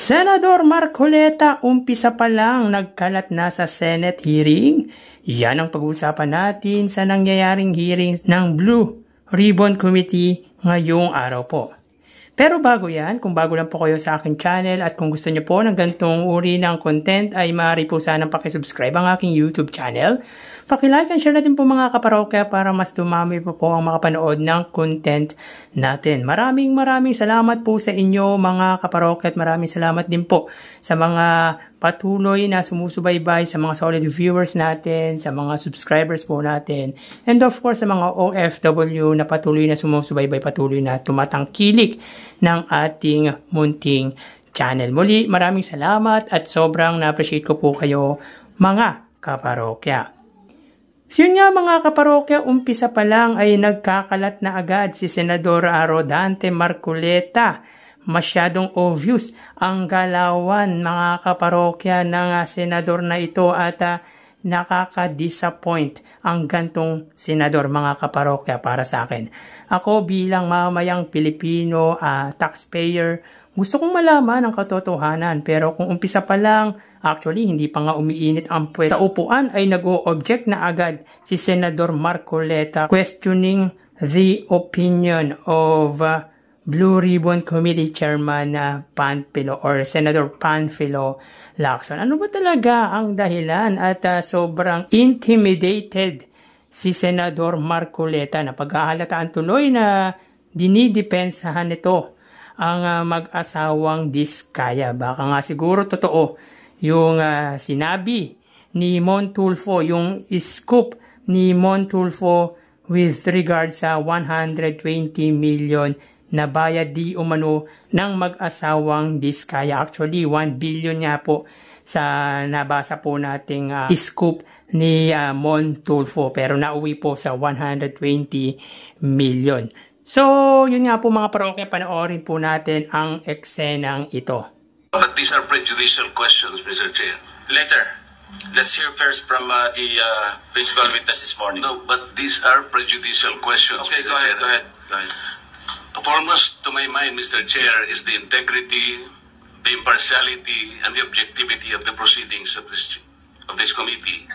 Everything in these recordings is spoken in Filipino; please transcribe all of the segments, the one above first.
Senador Marcoleta, umpisa pa lang nagkalat na sa Senate hearing. Yan ang pag-uusapan natin sa nangyayaring hearings ng Blue Ribbon Committee ngayong araw po. Pero bago yan, kung bago lang po kayo sa aking channel at kung gusto niyo po ng ganitong uri ng content ay maaari po sanang pakisubscribe ang aking YouTube channel. Pakilike and share natin po mga kaparokya para mas dumami po ang makapanood ng content natin. Maraming salamat po sa inyo mga kaparokya at maraming salamat din po sa mga patuloy na sumusubaybay, sa mga solid viewers natin, sa mga subscribers po natin, and of course sa mga OFW na patuloy na sumusubaybay, patuloy na tumatangkilik ng ating munting channel. Muli, maraming salamat at sobrang na-appreciate ko po kayo mga kaparokya. So yun nga mga kaparokya, umpisa pa lang ay nagkakalat na agad si Senador Rodante Marcoleta. Masyadong obvious ang galawan mga kaparokya ng senador na ito at nakaka-disappoint ang gantong senador mga kaparokya para sa akin. Ako bilang mamayang Pilipino taxpayer, gusto kong malaman ang katotohanan pero kung umpisa pa lang, actually hindi pa nga umiinit ang puwet sa upuan ay nag-o-object na agad si Senador Marcoleta questioning the opinion of Blue Ribbon Committee Chairman Panfilo or Senator Panfilo Lacson. Ano ba talaga ang dahilan at sobrang intimidated si Senador Marcoleta na pag-ahalataan tuloy na dinidepensahan nito ang mag-asawang Diskaya. Baka nga siguro totoo yung sinabi ni Montulfo, yung scoop ni Montulfo with regards sa 120 million na bayad di umano ng mag-asawang Diskaya. Actually, 1 billion nga po sa nabasa po nating scoop ni Montulfo pero nauwi po sa 120 million. So, yun nga po mga parokya, panoorin po natin ang eksenang ito. But these are prejudicial questions, Mr. Chair. Later. Let's hear first from the principal witness this morning. No, but these are prejudicial questions. Okay, Mr. go ahead, Chair. go ahead. Foremost to my mind, Mr. Chair, is the integrity, the impartiality, and the objectivity of the proceedings of this committee.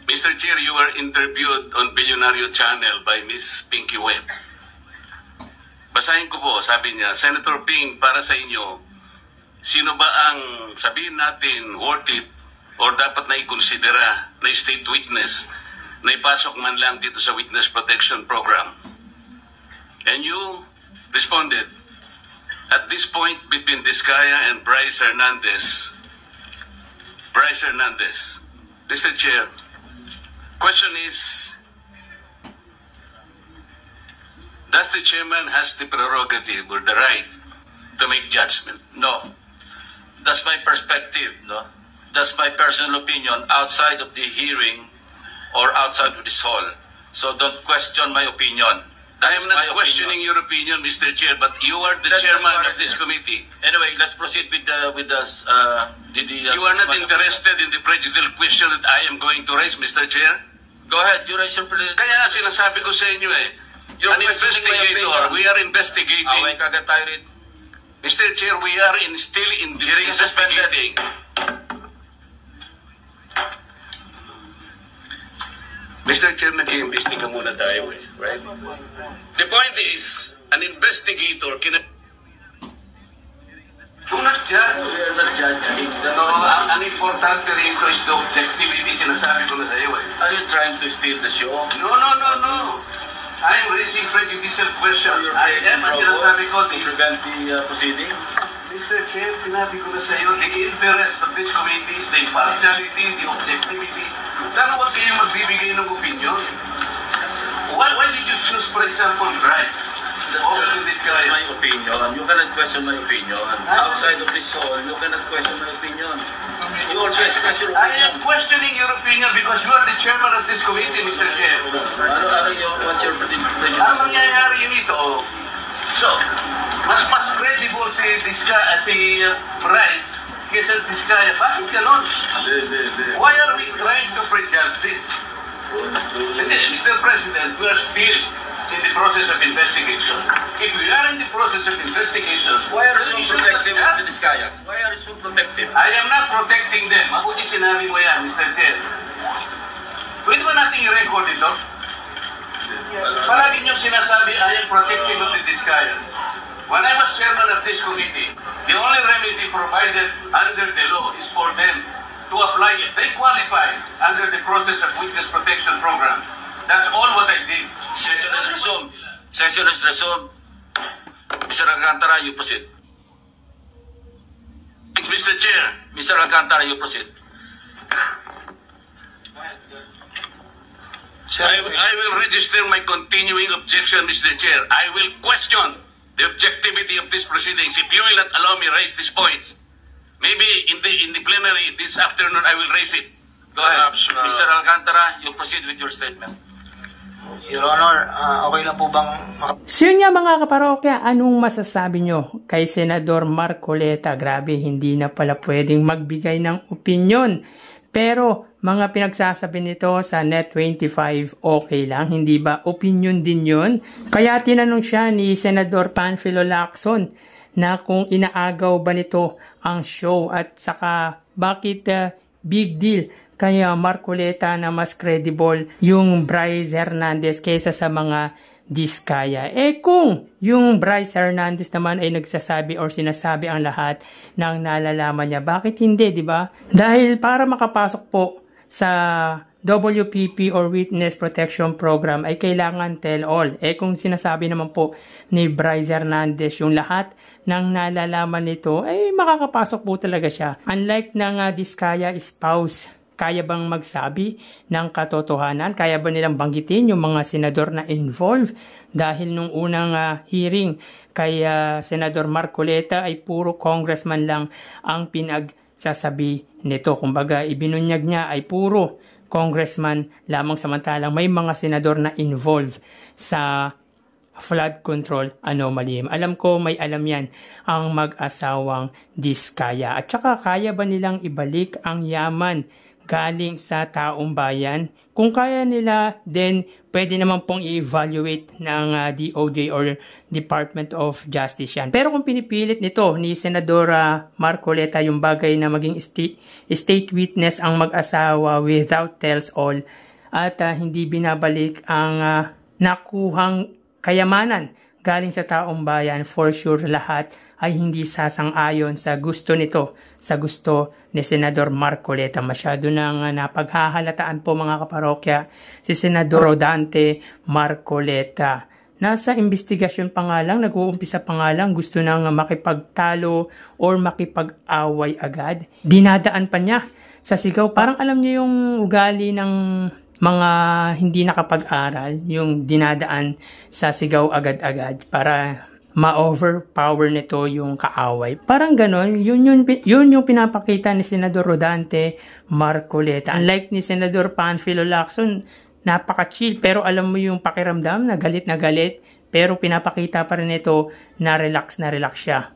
Mr. Chair, you were interviewed on Billionario Channel by Miss Pinky Webb. Basahin ko po, sabi niya, Senator Ping, para sa inyo, sino ba ang sabihin natin worth it or dapat na ikonsidera na state witness na ipasok man lang dito sa Witness Protection Program? And you responded, at this point between Diskaya and Bryce Hernandez, Mr. Chair, question is, does the chairman has the prerogative or the right to make judgment? No. That's my perspective, no? That's my personal opinion outside of the hearing or outside of this hall. So don't question my opinion. I am not questioning your opinion, Mr. Chair, but you are the chairman of this committee. Anyway, let's proceed with the you are not interested in the prejudicial question that I am going to raise, Mr. Chair? Go ahead, you raise your prejudicial. Kaya sinasabi ko sa inyo You're an investigator, we are investigating. Away kagad tayo rin. Mr. Chair, we are still investigating. Mr. Chair, nag-iimbestiga muna tayo right? The point is, an investigator can... Do not judge. We are not judging. No, ang importante rito is the objectivity, sinasabi ko na tayo Are you trying to steal the show? No. I am raising prejudicial question. I am, ang sinasabi ko, to prevent the proceeding? Mr. Chair, sinabi ko na sa iyo, the interest of this committee is the impartiality, the objectivity. Sana huwag kayo magbibigay ng opinion. Why did you choose, for example, Bryce? That's my opinion. You cannot question my opinion. Outside of this hall, you cannot question my opinion. You also express your opinion. I am questioning your opinion because you are the chairman of this committee, Mr. Chair. What's your opinion? Ano mangyayari nito? So, mas credible si Bryce kaysa Diskaya. Bakit ganon? Why are we trying to prejudge this? Hindi, Mr. President, we are still in the process of investigation. If we are in the process of investigation, why are you so protective of the Diskaya? Why are you so protective? I am not protecting them. Mabuti sinabi mo yan, Mr. Chair. Pwede ba nating i-record ito? Palagi nyo sinasabi, I am protective of the Diskaya. When I was chairman of this committee, the only remedy provided under the law is for them to apply if they qualify under the process of witness protection program. That's all what I did. Session is resumed. Session is resumed. Mr. Alcantara, you proceed. Thanks, Mr. Chair. Mr. Alcantara, you proceed. I will register my continuing objection, Mr. Chair. I will question the objectivity of these proceedings if you will not allow me raise these points. Maybe in the plenary this afternoon I will raise it. Go ahead. Mr. Alcantara, you proceed with your statement. Your Honor, okay lang po bang... So yun nga mga kaparokya, anong masasabi nyo kay Senador Marcoleta? Grabe, hindi na pala pwedeng magbigay ng opinyon. Pero mga pinagsasabi nito sa Net25, okay lang, hindi ba opinion din yun? Kaya tinanong siya ni Senador Panfilo Lacson na kung inaagaw ba nito ang show at saka bakit big deal kaya Marcoleta na mas credible yung Bryce Hernandez kaysa sa mga Diskaya. Kung yung Bryce Hernandez naman ay nagsasabi or sinasabi ang lahat ng nalalaman niya, bakit hindi, di ba? Dahil para makapasok po sa WPP or Witness Protection Program ay kailangan tell all. Kung sinasabi naman po ni Bryce Hernandez yung lahat ng nalalaman nito, makakapasok po talaga siya. Unlike ng Diskaya spouse, kaya bang magsabi ng katotohanan? Kaya ba nilang banggitin yung mga senador na involved? Dahil nung unang hearing kay Senador Marcoleta ay puro congressman lang ang pinagsasabi nito. Kumbaga, ibinunyag niya ay puro congressman lamang samantalang may mga senador na involved sa flood control anomaly. Alam ko may alam yan ang mag-asawang Diskaya. At saka kaya ba nilang ibalik ang yaman galing sa taong bayan? Kung kaya nila, then pwede naman pong i-evaluate ng DOJ or Department of Justice yan. Pero kung pinipilit nito ni Senador Marcoleta yung bagay na maging state witness ang mag-asawa without tells all at hindi binabalik ang nakuhang kayamanan galing sa taong bayan, for sure lahat ay hindi sasang-ayon sa gusto nito, sa gusto ni Senador Marcoleta. Masyado nang napaghahalataan po mga kaparokya si Senador Rodante Marcoleta. Nasa investigasyon pa nga lang, nag-uumpisa pa nga lang, gusto nang makipagtalo or makipag-away agad. Dinadaan pa niya sa sigaw. Parang alam niyo yung ugali ng mga hindi nakapag-aral, yung dinadaan sa sigaw agad-agad para ma-overpower nito yung kaaway. Parang ganon, yun yung pinapakita ni Senador Rodante Marcoleta. Unlike ni Senador Panfilo Lacson, napaka-chill pero alam mo yung pakiramdam na galit, pero pinapakita pa rin ito na relax siya.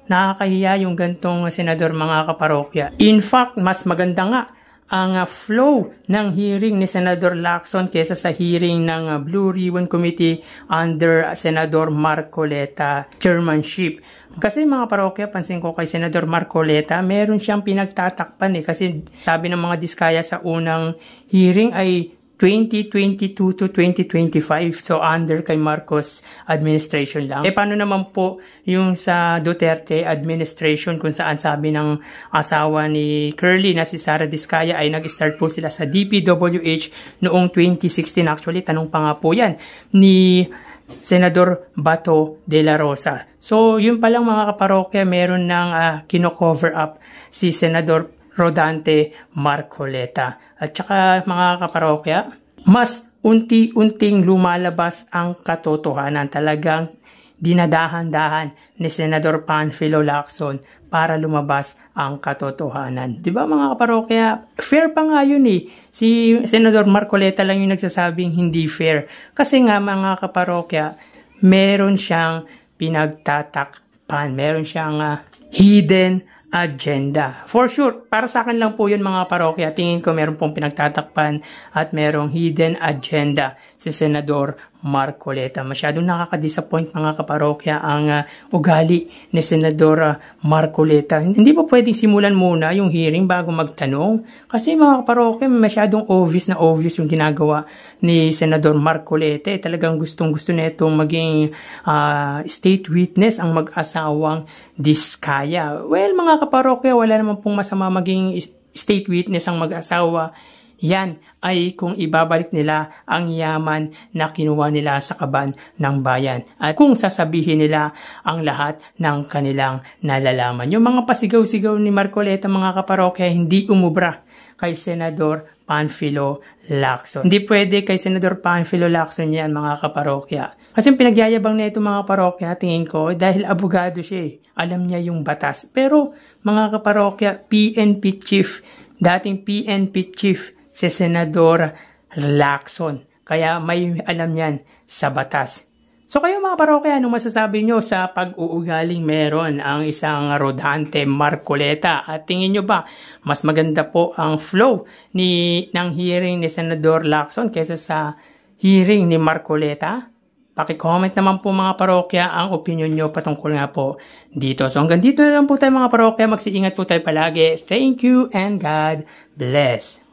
Nakakahiya yung gantong senador mga kaparokya. In fact, mas maganda nga ang flow ng hearing ni Senador Lacson kesa sa hearing ng Blue Ribbon Committee under Senador Marcoleta chairmanship. Kasi mga parokya, pansin ko kay Senador Marcoleta, meron siyang pinagtatakpan kasi sabi ng mga Diskaya sa unang hearing ay 2022 to 2025. So, under kay Marcos administration lang. Paano naman po yung sa Duterte administration kung saan sabi ng asawa ni Curly na si Sara Diskaya ay nag-start po sila sa DPWH noong 2016. Actually, tanong pa nga po yan ni Senador Bato de la Rosa. So, yun palang mga kaparokya, meron ng kino-cover up si Senador Rodante Marcoleta. At saka mga kaparokya, mas unti-unting lumalabas ang katotohanan. Talagang dinadahan-dahan ni Senador Panfilo Lacson para lumabas ang katotohanan. Diba mga kaparokya? Fair pa nga yun Si Senador Marcoleta lang yung nagsasabing hindi fair. Kasi nga mga kaparokya, meron siyang pinagtatakpan. Meron siyang hidden agenda. For sure, para sa akin lang po yun mga parokya. Tingin ko meron pong pinagtatakpan at merong hidden agenda si Senador Marcoleta. Masyadong nakaka-disappoint mga kaparokya ang ugali ni Senador Marcoleta. Hindi pa pwedeng simulan muna yung hearing bago magtanong? Kasi mga kaparokya, masyadong obvious yung ginagawa ni Senador Marcoleta. Talagang gustong-gusto na itong maging state witness ang mag-asawang Diskaya. Well, mga kaparokya, wala naman pong masama maging state witness ang mag-asawa. Yan ay kung ibabalik nila ang yaman na kinuha nila sa kaban ng bayan at kung sasabihin nila ang lahat ng kanilang nalalaman. Yung mga pasigaw-sigaw ni Marcoleta mga kaparokya hindi umubra kay Senador Panfilo Lacson. Hindi pwede kay Senador Panfilo Lacson yan mga kaparokya. Kasi pinagyayabang na ito mga kaparokya tingin ko dahil abogado siya Alam niya yung batas. Pero mga kaparokya, PNP chief, dating PNP chief si Senador Lacson. Kaya may alam yan sa batas. So kayo mga parokya, anong masasabi nyo sa pag-uugaling meron ang isang Rodante Marcoleta? At tingin nyo ba, mas maganda po ang flow ng hearing ni Senador Lacson kaysa sa hearing ni Marcoleta? Paki-comment naman po mga parokya ang opinion nyo patungkol nga po dito. So hanggang dito na lang po tayo mga parokya. Magsiingat po tayo palagi. Thank you and God bless.